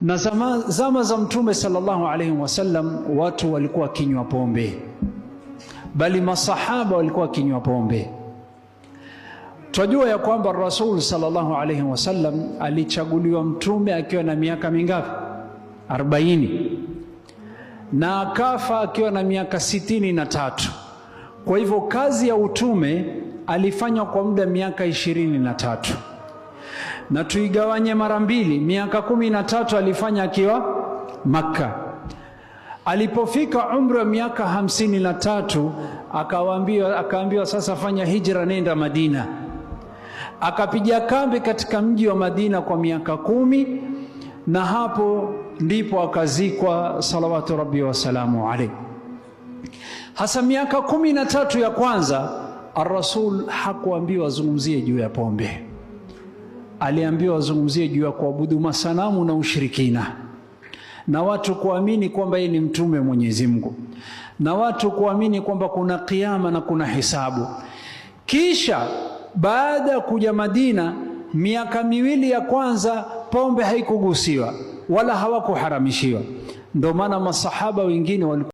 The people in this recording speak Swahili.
Na zama za Mtume sallallahu alaihi wasallam watu walikuwa kinywa pombe, bali masahaba walikuwa kinywa pombe. Tunajua ya kwamba Rasul sallallahu alaihi wasallam alichaguliwa mtume akiwa na miaka mingapi? 40, na akafa akiwa na miaka 63. Kwa hivyo kazi ya utume alifanya kwa muda miaka 23, na tuigawanye mara mbili, miaka 13 alifanya akiwa Makka. Alipofika umri wa miaka 53 akaambiwa sasa fanya hijra, nenda Madina. Akapiga kambi katika mji wa Madina kwa miaka 10, na hapo ndipo akazikwa salawatu rabbi wasalamu alayhi. Hasa miaka 13 ya kwanza ar-Rasul hakuambiwa azungumzie juu ya pombe, aliambiwa azungumzie juu ya kuabudu masanamu na ushirikina, na watu kuamini kwamba yeye ni mtume Mwenyezi Mungu, na watu kuamini kwamba kuna kiyama na kuna hisabu. Kisha baada ya kuja Madina, miaka 2 ya kwanza pombe haikugusiwa wala hawakuharamishiwa. Ndio maana masahaba wengine walikuwa